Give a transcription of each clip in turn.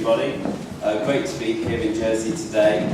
everybody. Great to be here in Jersey today.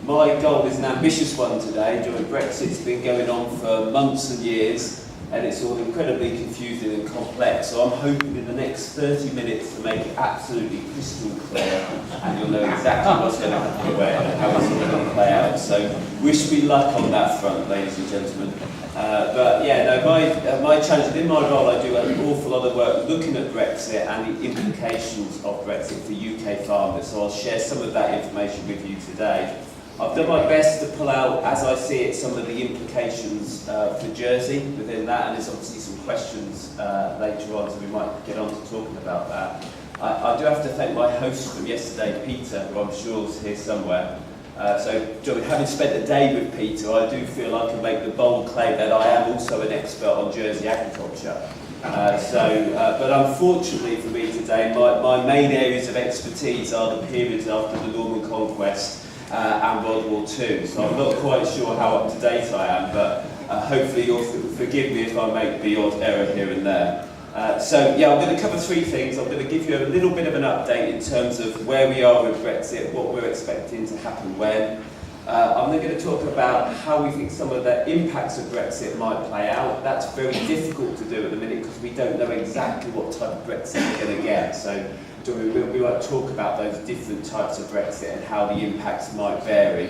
My goal is an ambitious one today. Brexit's been going on for months and years, and it's all incredibly confusing and complex. So I'm hoping in the next 30 minutes to make it absolutely crystal clear, and you'll know exactly what's going to happen where and how it's all going to play out. So wish me luck on that front, ladies and gentlemen. But yeah, no, my challenge, in my role I do an awful lot of work looking at Brexit and the implications of Brexit for UK farmers, so I'll share some of that information with you today. I've done my best to pull out, as I see it, some of the implications for Jersey within that, and there's obviously some questions later on, so we might get on to talking about that. I do have to thank my host from yesterday, Peter, who I'm sure is here somewhere. So, having spent a day with Peter, I do feel I can make the bold claim that I am also an expert on Jersey agriculture. But unfortunately for me today, my main areas of expertise are the periods after the Norman Conquest and World War II. So I'm not quite sure how up to date I am, but hopefully you'll forgive me if I make the odd error here and there. I'm going to cover three things. I'm going to give you a little bit of an update in terms of where we are with Brexit, what we're expecting to happen when. I'm then going to talk about how we think some of the impacts of Brexit might play out. That's very difficult to do at the minute because we don't know exactly what type of Brexit we're going to get. So we might talk about those different types of Brexit and how the impacts might vary.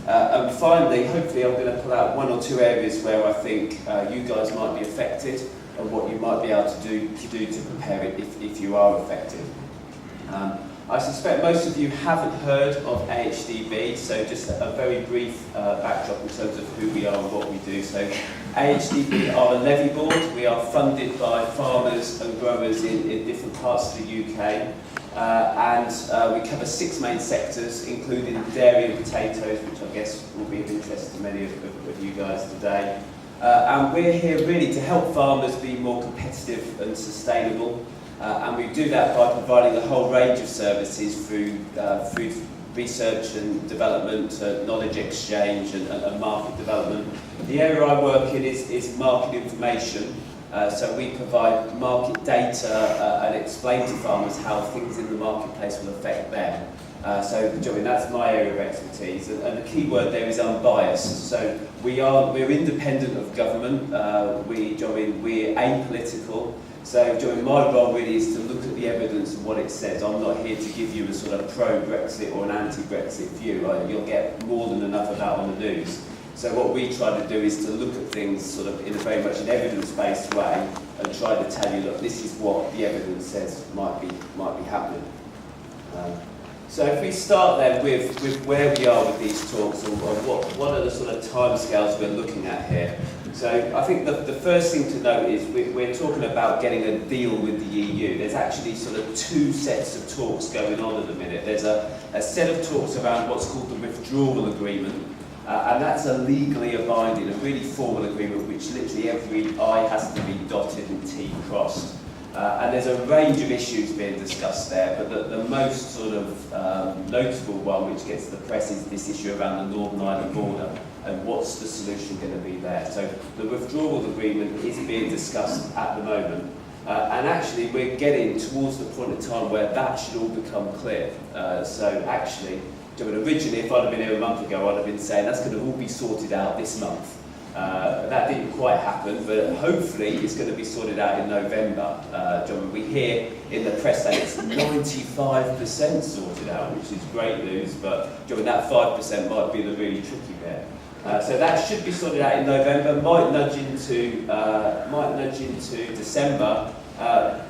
And finally, hopefully I'm going to pull out one or two areas where I think you guys might be affected and what you might be able to do to prepare it if you are affected. I suspect most of you haven't heard of AHDB, so just a very brief backdrop in terms of who we are and what we do. So AHDB are a levy board. We are funded by farmers and growers in different parts of the UK. We cover 6 main sectors, including dairy and potatoes, which I guess will be of interest to many of you guys today. And we're here really to help farmers be more competitive and sustainable. And we do that by providing a whole range of services through food research and development, knowledge exchange and market development. The area I work in is market information. So we provide market data and explain to farmers how things in the marketplace will affect them. That's my area of expertise, and the key word there is unbiased. So we're independent of government. We're apolitical. So my role really is to look at the evidence and what it says. I'm not here to give you a sort of pro-Brexit or an anti-Brexit view. You'll get more than enough of that on the news. So what we try to do is to look at things sort of in a very much an evidence-based way and try to tell you, look, this is what the evidence says might be happening. So if we start then with where we are with these talks and what are the sort of timescales we're looking at here. So I think the first thing to note is we're talking about getting a deal with the EU. There's actually sort of 2 sets of talks going on at the minute. There's a set of talks around what's called the withdrawal agreement, and that's a legally abiding, a really formal agreement which literally every I has to be dotted and T crossed. And there's a range of issues being discussed there, but the most sort of notable one which gets the press is this issue around the Northern Ireland border and what's the solution going to be there. So the withdrawal agreement is being discussed at the moment, and actually we're getting towards the point in time where that should all become clear. Originally, if I'd have been here a month ago, I'd have been saying that's going to all be sorted out this month. That didn't quite happen, but hopefully it's going to be sorted out in November. We hear in the press that it's 95% sorted out, which is great news, but that 5% might be the really tricky bit. So that should be sorted out in November, might nudge into December,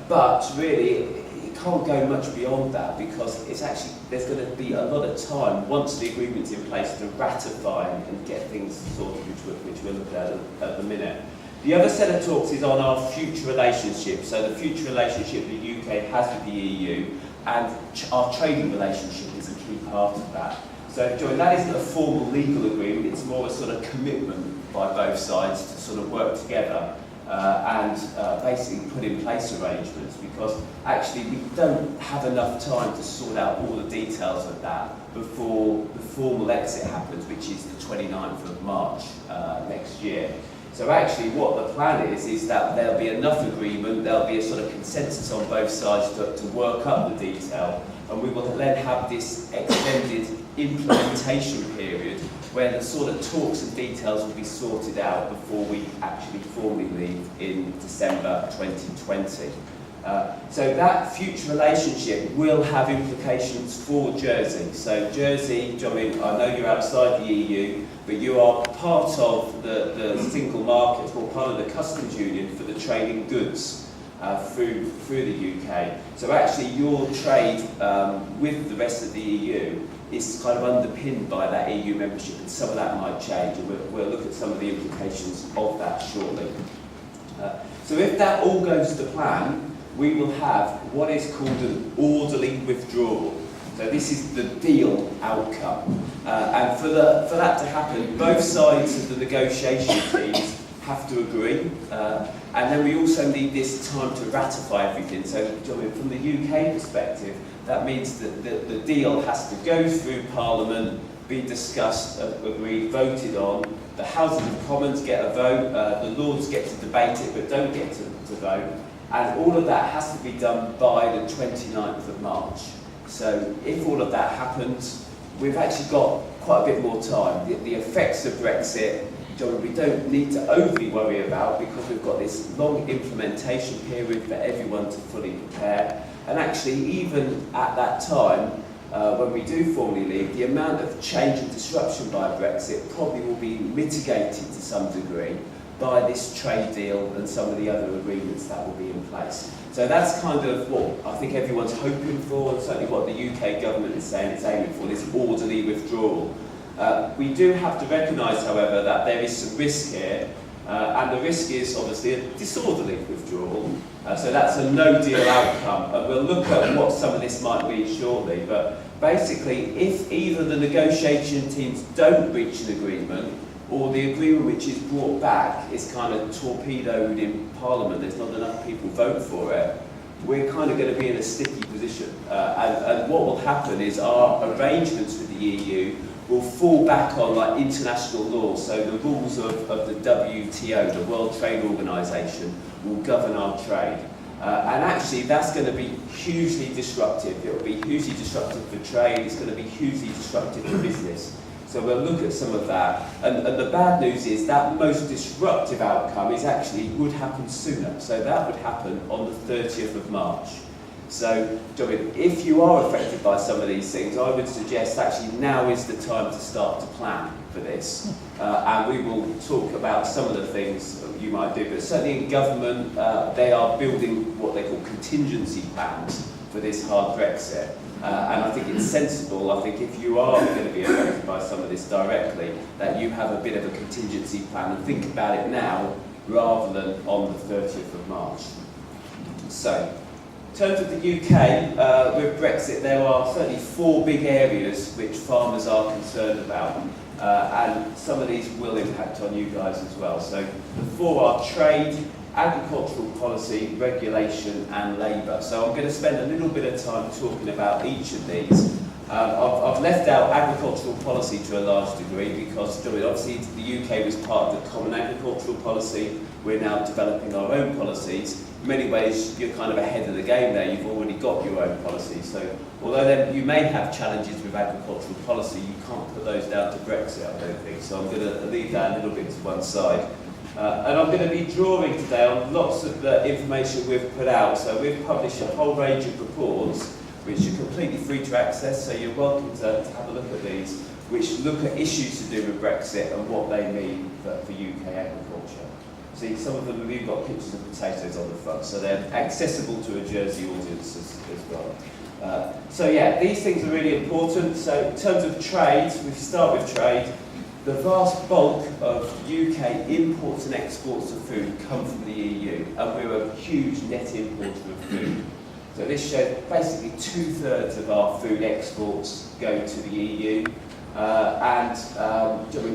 but really it can't go much beyond that because there's going to be a lot of time once the agreement's in place to ratify and get things sorted, which we're looking at the minute. The other set of talks is on our future relationship, so the future relationship the UK has with the EU, and our trading relationship is a key part of that. So that isn't a formal legal agreement, it's more a sort of commitment by both sides to sort of work together and basically put in place arrangements, because actually we don't have enough time to sort out all the details of that before the formal exit happens, which is the 29th of March next year. So actually what the plan is that there'll be enough agreement, there'll be a sort of consensus on both sides to work up the detail, and we will then have this extended implementation period where the sort of talks and details will be sorted out before we actually formally leave in December 2020. So that future relationship will have implications for Jersey. So Jersey, I mean, I know you're outside the EU, but you are part of the single market, or part of the customs union for the trading goods through the UK. So actually your trade with the rest of the EU is kind of underpinned by that EU membership, and some of that might change, and we'll look at some of the implications of that shortly. So if that all goes to plan, we will have what is called an orderly withdrawal. So this is the deal outcome. And for that to happen, both sides of the negotiation teams have to agree. And then we also need this time to ratify everything. So from the UK perspective, that means that the deal has to go through Parliament, be discussed, agreed, voted on. The House of Commons get a vote, the Lords get to debate it but don't get to vote. And all of that has to be done by the 29th of March. So if all of that happens, we've actually got quite a bit more time. The effects of Brexit, we don't need to overly worry about, because we've got this long implementation period for everyone to fully prepare. And actually, even at that time, when we do formally leave, the amount of change and disruption by Brexit probably will be mitigated to some degree by this trade deal and some of the other agreements that will be in place. So that's kind of what I think everyone's hoping for, and certainly what the UK government is saying it's aiming for, this orderly withdrawal. We do have to recognise, however, that there is some risk here, and the risk is obviously a disorderly withdrawal. So that's a no-deal outcome, and we'll look at what some of this might be shortly. But basically, if either the negotiation teams don't reach an agreement, or the agreement which is brought back is kind of torpedoed in Parliament, there's not enough people vote for it, we're kind of going to be in a sticky position. And what will happen is our arrangements with the EU will fall back on like international law. So the rules of the WTO, the World Trade Organization, will govern our trade. And actually that's going to be hugely disruptive. It will be hugely disruptive for trade, it's going to be hugely disruptive for business. So we'll look at some of that. And the bad news is that most disruptive outcome is actually would happen sooner. So that would happen on the 30th of March. So if you are affected by some of these things, I would suggest actually now is the time to start to plan for this. And we will talk about some of the things you might do. But certainly in government, they are building what they call contingency plans for this hard Brexit. And I think it's sensible, I think if you are going to be affected by some of this directly, that you have a bit of a contingency plan and think about it now rather than on the 30th of March. So, in terms of the UK, with Brexit, there are certainly 4 big areas which farmers are concerned about. And some of these will impact on you guys as well. So the 4 are trade, agricultural policy, regulation and labour. So I'm going to spend a little bit of time talking about each of these. I've left out agricultural policy to a large degree because obviously the UK was part of the common agricultural policy. We're now developing our own policies. In many ways you're kind of ahead of the game there, you've already got your own policies. So although you may have challenges with agricultural policy, you can't put those down to Brexit, I don't think. So I'm going to leave that a little bit to one side. And I'm going to be drawing today on lots of the information we've put out. So we've published a whole range of reports which are completely free to access, so you're welcome to have a look at these, which look at issues to do with Brexit and what they mean for UK agriculture. See, some of them, we've got pictures of potatoes on the front, so they're accessible to a Jersey audience as well. So yeah, these things are really important. So in terms of trade, we start with trade. The vast bulk of UK imports and exports of food come from the EU, and we're a huge net importer of food. So this shows basically 2/3 of our food exports go to the EU.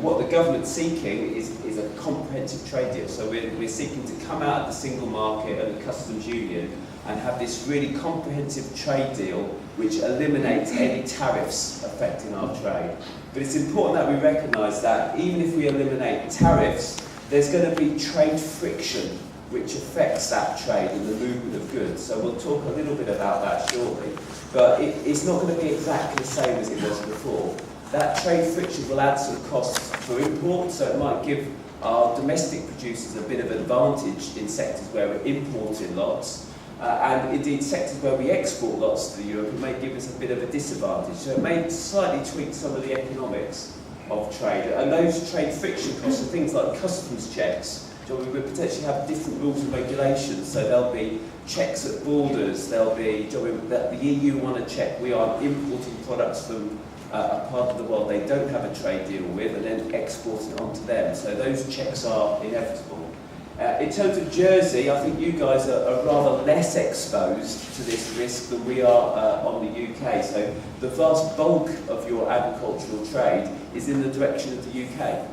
What the government's seeking is a comprehensive trade deal. So we're seeking to come out of the single market and the customs union and have this really comprehensive trade deal which eliminates any tariffs affecting our trade. But it's important that we recognise that even if we eliminate tariffs, there's going to be trade friction which affects that trade and the movement of goods. So we'll talk a little bit about that shortly. But it's not going to be exactly the same as it was before. That trade friction will add some costs for import, so it might give our domestic producers a bit of advantage in sectors where we're importing lots, and indeed sectors where we export lots to Europe, it may give us a bit of a disadvantage. So it may slightly tweak some of the economics of trade. And those trade friction costs are things like customs checks. So we would potentially have different rules and regulations, so there'll be checks at borders, there'll be, that the EU want to check we are importing products from a part of the world they don't have a trade deal with and then exporting it onto them. So those checks are inevitable. In terms of Jersey, I think you guys are rather less exposed to this risk than we are on the UK. So the vast bulk of your agricultural trade is in the direction of the UK.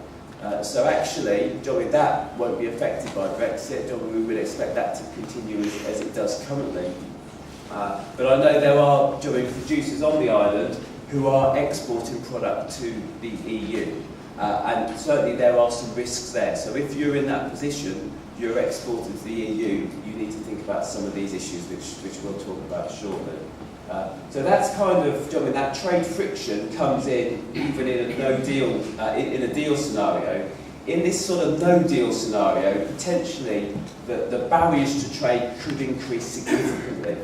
So actually, that won't be affected by Brexit. We would expect that to continue as it does currently. But I know there are producers on the island who are exporting product to the EU. And certainly there are some risks there. So if you're in that position, you're exporting to the EU, you need to think about some of these issues, which we'll talk about shortly. So that's kind of, that trade friction comes in even in a no-deal, in a deal scenario. In this sort of no-deal scenario, potentially the barriers to trade could increase significantly.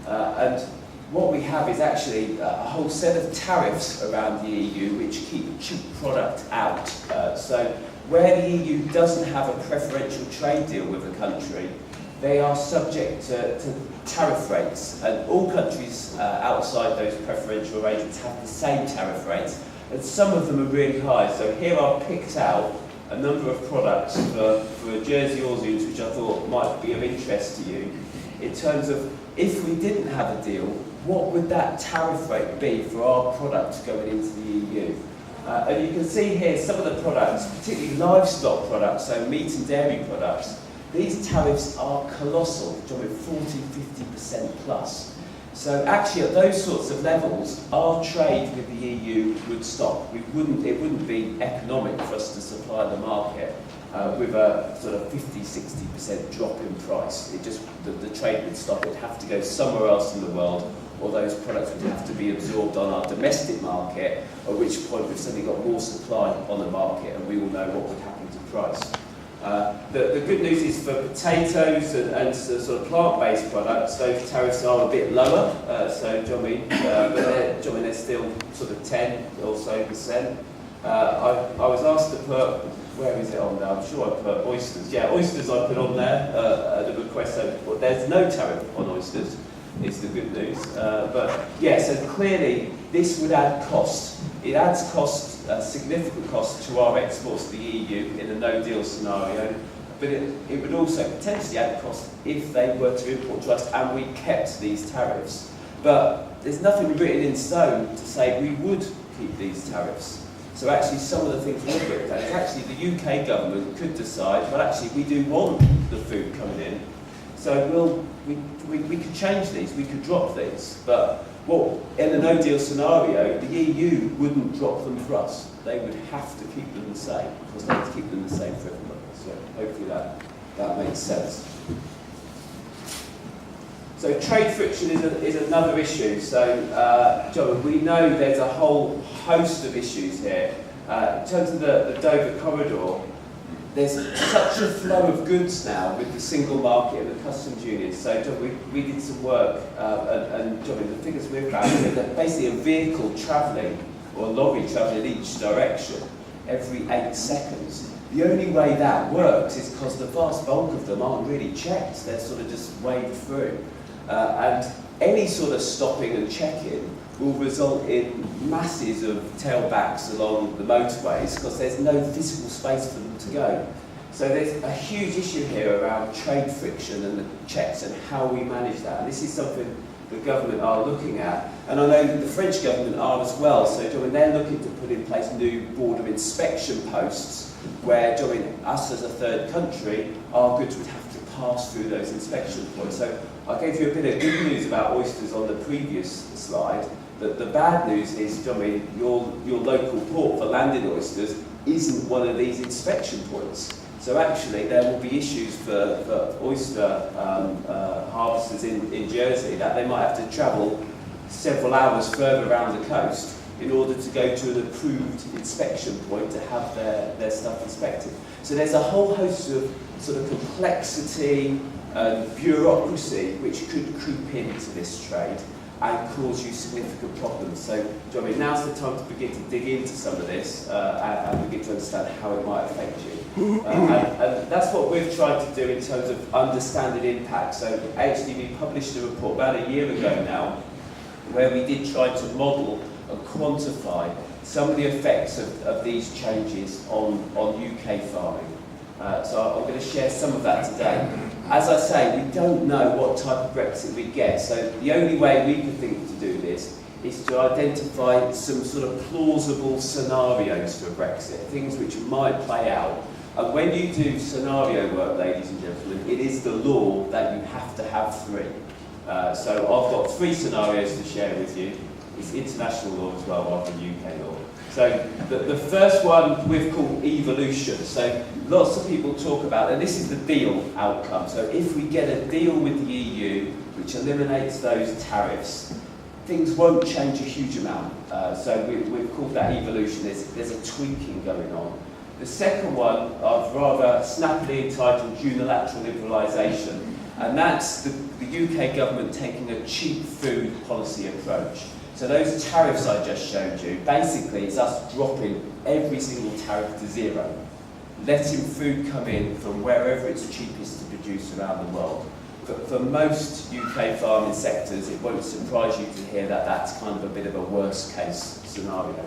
And what we have is actually a whole set of tariffs around the EU which keep cheap product out. So where the EU doesn't have a preferential trade deal with a country, they are subject to tariff rates, and all countries outside those preferential arrangements have the same tariff rates, and some of them are really high. So here I've picked out a number of products for Jersey Aussians which I thought might be of interest to you, in terms of if we didn't have a deal, what would that tariff rate be for our products going into the EU? And you can see here some of the products, particularly livestock products, so meat and dairy products. These tariffs are colossal, 40–50% plus. So actually at those sorts of levels, our trade with the EU would stop. It wouldn't be economic for us to supply the market with a sort of 50–60% drop in price. The trade would stop. It'd have to go somewhere else in the world, or those products would have to be absorbed on our domestic market, at which point we've suddenly got more supply on the market and we all know what would happen to price. The good news is for potatoes and sort of plant-based products, those tariffs are a bit lower, but they're still sort of 10 or so %. I was asked to put, where is it on there? I'm sure I put oysters. Yeah, oysters I put on there at the request. So there's no tariff on oysters, is the good news. But yeah, so clearly this would add cost. It adds cost, significant cost to our exports to the EU in a no-deal scenario, but it would also potentially add cost if they were to import to us and we kept these tariffs. But there's nothing written in stone to say we would keep these tariffs. So actually some of the things we've looked at is actually the UK government could decide, well actually we do want the food coming in, so we could change these, we could drop these, but in a no-deal scenario, the EU wouldn't drop them for us. They would have to keep them the same, because they have to keep them the same for everybody. So hopefully that makes sense. So trade friction is another issue. So John, we know there's a whole host of issues here. In terms of the Dover corridor, there's such a flow of goods now with the single market and the customs union. So John, we did some work, and John, the figures we've found is that basically a vehicle travelling, or a lorry travelling in each direction, every 8 seconds. The only way that works is because the vast bulk of them aren't really checked. They're sort of just waved through. And any sort of stopping and checking will result in masses of tailbacks along the motorways because there's no physical space for them to go. So there's a huge issue here around trade friction and the checks and how we manage that. And this is something the government are looking at. And I know that the French government are as well. So when they're looking to put in place new border inspection posts where during us as a third country, our goods would have to pass through those inspection points. So I gave you a bit of good news about oysters on the previous slide. The bad news is, your local port for landed oysters isn't one of these inspection points. So actually there will be issues for oyster harvesters in Jersey that they might have to travel several hours further around the coast in order to go to an approved inspection point to have their stuff inspected. So there's a whole host of sort of complexity and bureaucracy which could creep into this trade and cause you significant problems. So, do you know what I mean? Now's the time to begin to dig into some of this and begin to understand how it might affect you. And that's what we've tried to do in terms of understanding impact. So, HDB published a report about a year ago now where we did try to model and quantify some of the effects of these changes on UK farming. So I'm going to share some of that today. As I say, we don't know what type of Brexit we get, so the only way we can think to do this is to identify some sort of plausible scenarios for Brexit, things which might play out. And when you do scenario work, ladies and gentlemen, it is the law that you have to have three. So I've got three scenarios to share with you. It's international law as well, rather than UK law. So the first one we've called evolution. So lots of people talk about, and this is the deal outcome. So if we get a deal with the EU, which eliminates those tariffs, things won't change a huge amount. So we've called that evolution. There's a tweaking going on. The second one I've rather snappily entitled unilateral liberalisation. And that's the UK government taking a cheap food policy approach. So those tariffs I just showed you, basically it's us dropping every single tariff to zero, letting food come in from wherever it's cheapest to produce around the world. For most UK farming sectors, it won't surprise you to hear that that's kind of a bit of a worst case scenario.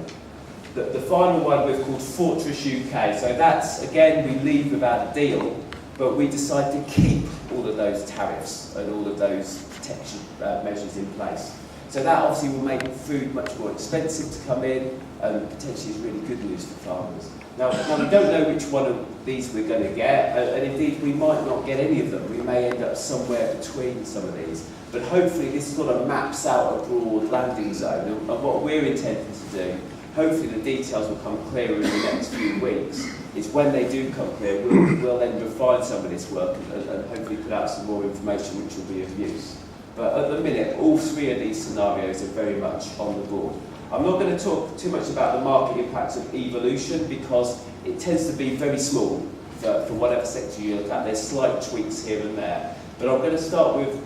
The final one we've called Fortress UK. So that's, again, we leave without a deal, but we decide to keep all of those tariffs and all of those protection measures in place. So that obviously will make food much more expensive to come in and potentially is really good news for farmers. Now we don't know which one of these we're going to get, and indeed we might not get any of them. We may end up somewhere between some of these. But hopefully this sort of maps out a broad landing zone, and what we're intending to do, hopefully the details will come clearer in the next few weeks, is when they do come clear, we'll then refine some of this work and hopefully put out some more information which will be of use. But at the minute, all three of these scenarios are very much on the board. I'm not going to talk too much about the market impacts of evolution because it tends to be very small for whatever sector you look at. There's slight tweaks here and there. But I'm going to start with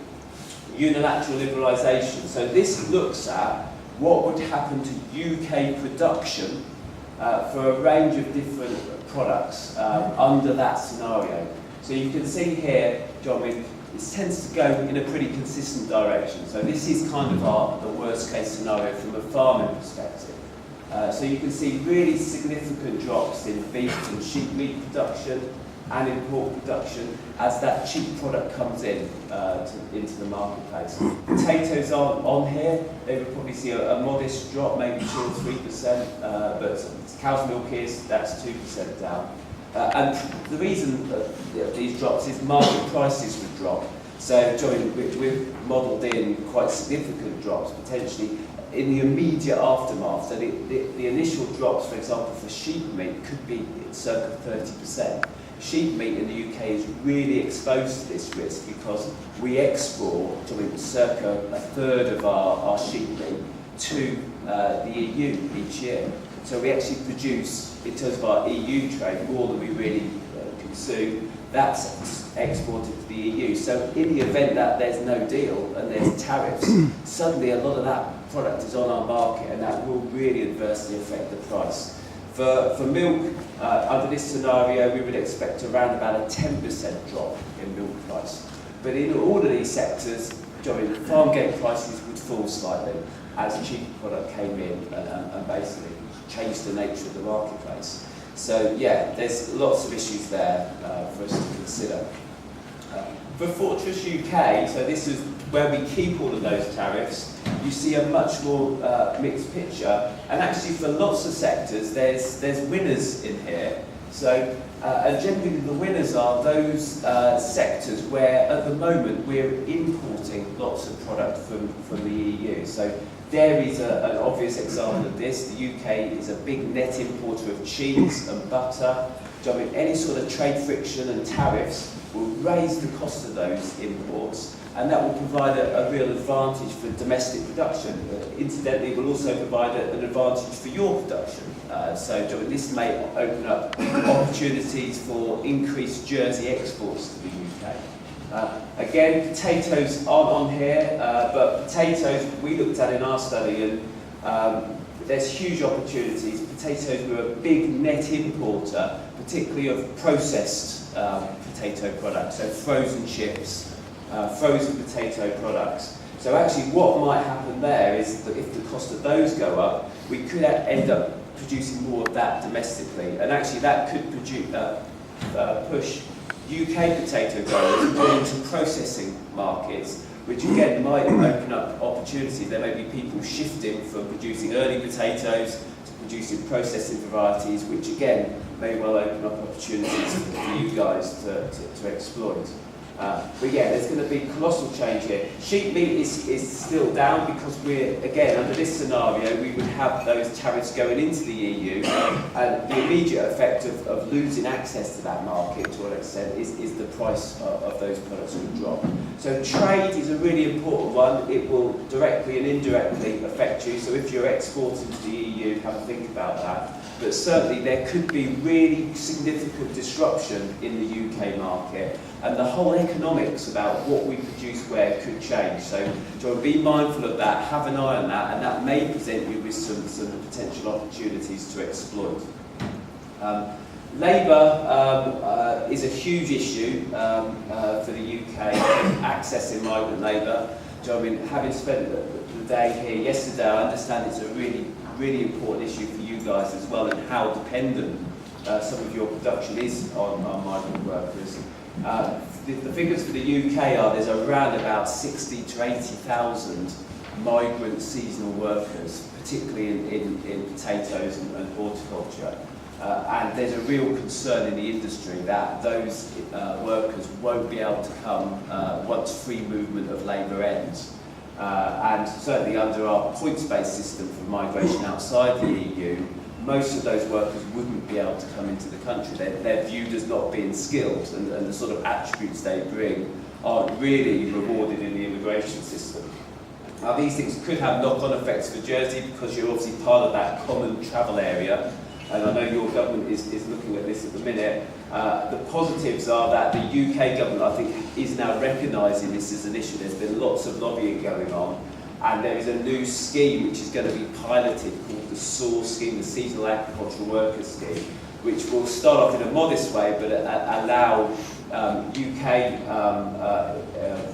unilateral liberalisation. So this looks at what would happen to UK production for a range of different products under that scenario. So you can see here, John, it tends to go in a pretty consistent direction. So this is kind of the worst case scenario from a farming perspective. So you can see really significant drops in beef and sheep meat production and in pork production as that cheap product comes in into the marketplace. Potatoes aren't on here. They would probably see a modest drop, maybe 2 or 3%, but cow's milk that's 2% down. And the reason these drops is market prices would drop. So, John, we've modelled in quite significant drops, potentially in the immediate aftermath. So the initial drops, for example, for sheep meat could be circa 30%. Sheep meat in the UK is really exposed to this risk because we export circa a third of our sheep meat to the EU each year. So we actually produce, in terms of our EU trade, more than we really consume. That's exported to the EU. So in the event that there's no deal and there's tariffs, suddenly a lot of that product is on our market and that will really adversely affect the price. For milk, under this scenario, we would expect around about a 10% drop in milk price. But in all of these sectors, the farm gate prices would fall slightly as cheaper product came in and basically changed the nature of the marketplace. So yeah, there's lots of issues there for us to consider. For Fortress UK, so this is where we keep all of those tariffs, you see a much more mixed picture. And actually for lots of sectors, there's winners in here. So, and generally the winners are those sectors where at the moment we're importing lots of product from the EU. So dairy is an obvious example of this. The UK is a big net importer of cheese and butter. I mean, any sort of trade friction and tariffs will raise the cost of those imports, and that will provide a real advantage for domestic production. Incidentally, it will also provide an advantage for your production. So this may open up opportunities for increased Jersey exports to the UK. Again, potatoes aren't on here, but potatoes, we looked at in our study, and there's huge opportunities. Potatoes were a big net importer, particularly of processed potato products, so frozen chips, frozen potato products. So actually what might happen there is that if the cost of those go up, we could end up producing more of that domestically, and actually that could push UK potato growers more into processing markets, which again might open up opportunities. There may be people shifting from producing early potatoes to producing processing varieties, which again may well open up opportunities for you guys to exploit. But yeah, there's going to be colossal change here. Sheep meat is still down because we're, again, under this scenario, we would have those tariffs going into the EU, and the immediate effect of losing access to that market to an extent is the price of those products will drop. So trade is a really important one. It will directly and indirectly affect you. So if you're exporting to the EU, have a think about that. But certainly there could be really significant disruption in the UK market, and the whole economics about what we produce where could change. So be mindful of that, have an eye on that, and that may present you with some potential opportunities to exploit. Labour is a huge issue for the UK, accessing migrant labour. So, I mean, having spent the day here yesterday, I understand it's a really important issue for you guys as well, and how dependent some of your production is on migrant workers. The figures for the UK are there's around about 60 to 80,000 migrant seasonal workers, particularly in potatoes and horticulture. And there's a real concern in the industry that those workers won't be able to come once free movement of labour ends. And certainly under our points-based system for migration outside the EU, most of those workers wouldn't be able to come into the country. They're viewed as not being skilled, and the sort of attributes they bring aren't really rewarded in the immigration system. Now, these things could have knock-on effects for Jersey because you're obviously part of that common travel area, and I know your government is looking at this at the minute. The positives are that the UK government, I think, is now recognising this as an issue. There's been lots of lobbying going on, and there is a new scheme which is going to be piloted called the SAWS scheme, the Seasonal Agricultural Workers Scheme, which will start off in a modest way, but allow UK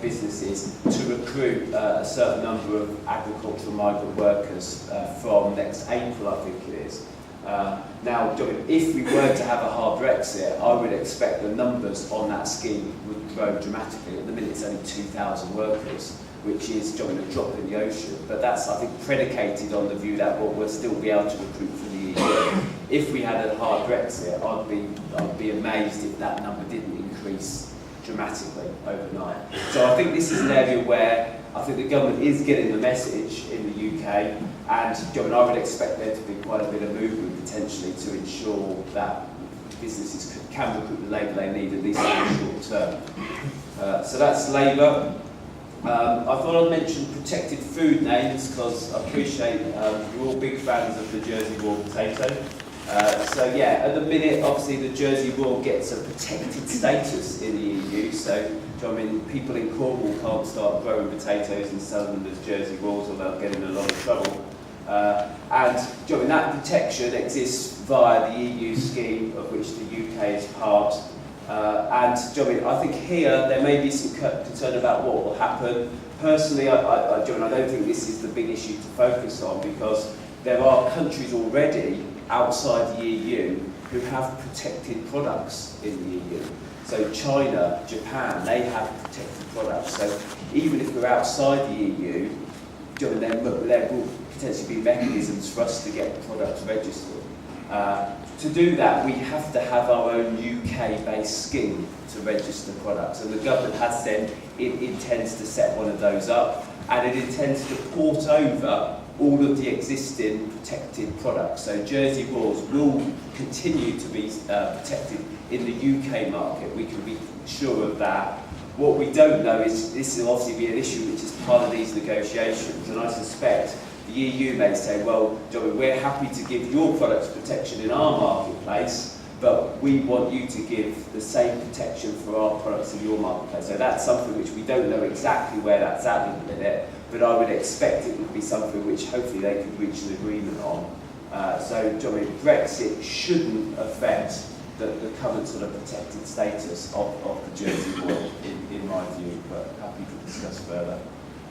businesses to recruit a certain number of agricultural migrant workers from next April, I think it is. Now, if we were to have a hard Brexit, I would expect the numbers on that scheme would grow dramatically. At the minute, it's only 2,000 workers, which is a drop in the ocean. But that's, I think, predicated on the view that we'll still be able to recruit from the EU. If we had a hard Brexit, I'd be amazed if that number didn't increase dramatically overnight. So I think this is an area where I think the government is getting the message in the UK, and I would expect there to be quite a bit of movement potentially to ensure that businesses can recruit the labour they need, at least in the short term. So that's labour. I thought I'd mention protected food names because I appreciate we're all big fans of the Jersey raw potato. So yeah, at the minute, obviously the Jersey raw gets a protected status in the EU. So I mean, people in Cornwall can't start growing potatoes and selling them as Jersey raws, or they'll get in a lot of trouble. And that protection exists via the EU scheme, of which the UK is part. I think here there may be some concern about what will happen. Personally, I don't think this is the big issue to focus on, because there are countries already outside the EU who have protected products in the EU. So China, Japan, they have protected products. So even if we're outside the EU, there will potentially be mechanisms for us to get products registered. To do that, we have to have our own UK-based scheme to register products, and the government has said it intends to set one of those up, and it intends to port over all of the existing protected products. So Jersey Royals will continue to be protected in the UK market. We can be sure of that. What we don't know is this will obviously be an issue which is part of these negotiations, and I suspect the EU may say, well, Johnny, we're happy to give your products protection in our marketplace, but we want you to give the same protection for our products in your marketplace. So that's something which we don't know exactly where that's at in a minute, but I would expect it would be something which hopefully they could reach an agreement on. So, Johnny, Brexit shouldn't affect the current sort of protected status of the Jersey Royal, in my view, but happy to discuss further.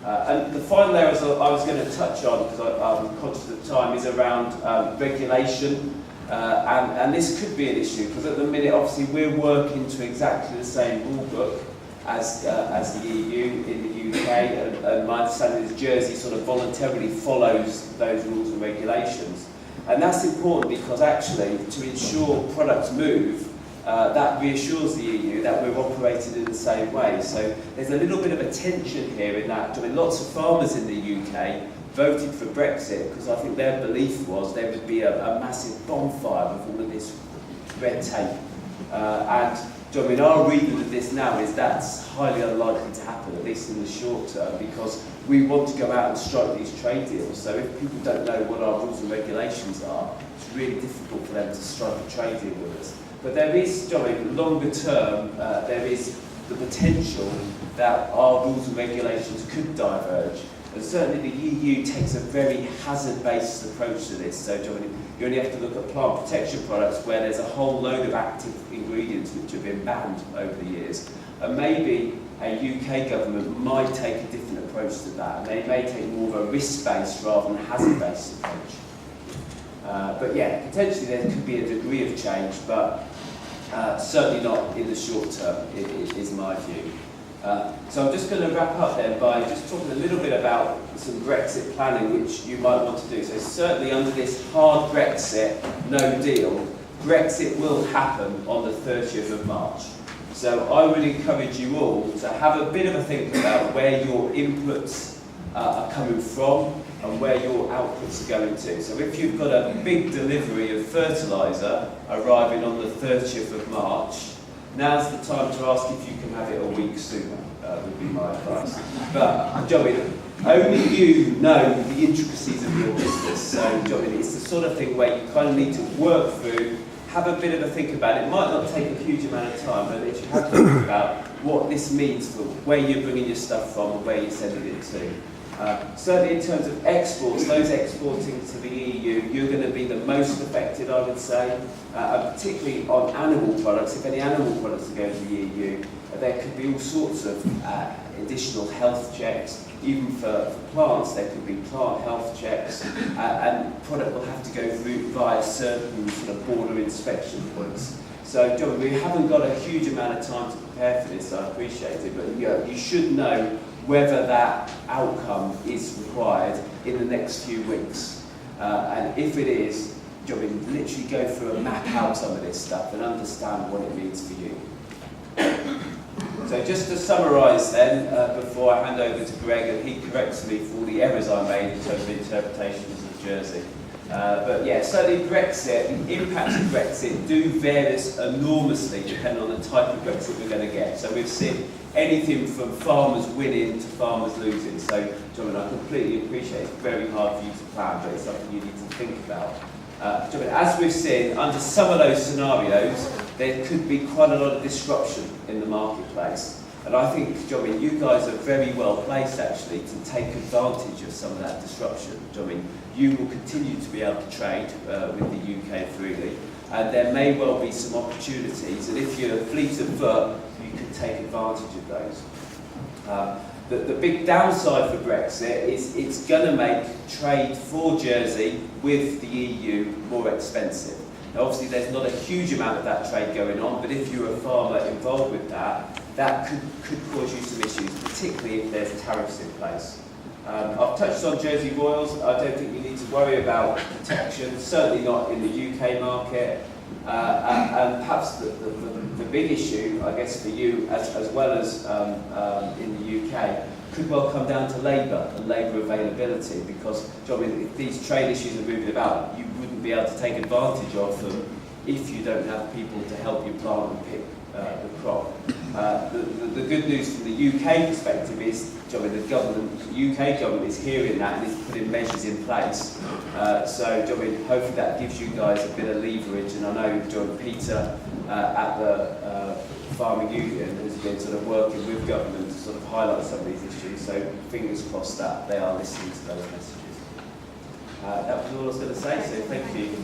And the final area I was going to touch on, because I'm conscious of time, is around regulation. And this could be an issue, because at the minute, obviously, we're working to exactly the same rule book as the EU in the UK, and my understanding is Jersey sort of voluntarily follows those rules and regulations. And that's important because actually, to ensure products move, that reassures the EU that we're operating in the same way. So there's a little bit of a tension here in that. I mean, lots of farmers in the UK voted for Brexit because I think their belief was there would be a massive bonfire with all of this red tape. I mean, our reading of this now is that's highly unlikely to happen, at least in the short term, because we want to go out and strike these trade deals. So if people don't know what our rules and regulations are, it's really difficult for them to strike a trade deal with us. But there is, longer term, there is the potential that our rules and regulations could diverge. And certainly the EU takes a very hazard-based approach to this. So, you only have to look at plant protection products where there's a whole load of active ingredients which have been banned over the years. And maybe a UK government might take a different approach to that, and they may take more of a risk-based rather than hazard-based approach. But yeah, potentially there could be a degree of change, but certainly not in the short term, is my view. So I'm just going to wrap up then by just talking a little bit about some Brexit planning which you might want to do. So certainly under this hard Brexit, no deal, Brexit will happen on the 30th of March. So I would encourage you all to have a bit of a think about where your inputs are coming from and where your outputs are going to. So if you've got a big delivery of fertiliser arriving on the 30th of March, now's the time to ask if you can have it a week sooner, would be my advice. But, Joey, only you know the intricacies of your business. So, Joey, it's the sort of thing where you kind of need to work through, have a bit of a think about it. It might not take a huge amount of time, but you have to think about what this means for where you're bringing your stuff from and where you're sending it to. Certainly in terms of exports, those exporting to the EU, you're going to be the most affected, I would say, particularly on animal products. If any animal products are going to the EU, there could be all sorts of additional health checks. Even for plants, there could be plant health checks, and product will have to go through via certain sort of border inspection points. So, John, we haven't got a huge amount of time to prepare for this, I appreciate it, but you should know whether that outcome is required in the next few weeks. And if it is, literally go through and map out some of this stuff and understand what it means for you. So just to summarise then, before I hand over to Greg and he corrects me for all the errors I made in terms of interpretations of Jersey. But yeah, certainly Brexit, the impacts of Brexit do vary enormously depending on the type of Brexit we're going to get. So we've seen anything from farmers winning to farmers losing. So, John, I completely appreciate it's very hard for you to plan, but it's something you need to think about. John, as we've seen, under some of those scenarios, there could be quite a lot of disruption in the marketplace. And I think, John, you guys are very well placed actually to take advantage of some of that disruption. John, you will continue to be able to trade with the UK freely, and there may well be some opportunities, and if you're fleet of foot, you can take advantage of those. The big downside for Brexit is it's going to make trade for Jersey with the EU more expensive. Now, obviously, there's not a huge amount of that trade going on, but if you're a farmer involved with that, that could cause you some issues, particularly if there's tariffs in place. I've touched on Jersey Royals. I don't think you need to worry about protection, certainly not in the UK market. And perhaps the big issue, I guess, for you, as well as in the UK, could well come down to labour and labour availability, because if these trade issues are moving about, you wouldn't be able to take advantage of them if you don't have people to help you plant and pick the crop. The good news from the UK perspective is the UK government is hearing that and is putting measures in place. Hopefully that gives you guys a bit of leverage, and I know Peter at the Farming Union has been sort of working with government to sort of highlight some of these issues, so fingers crossed that they are listening to those messages. That was all I was going to say, so thank you.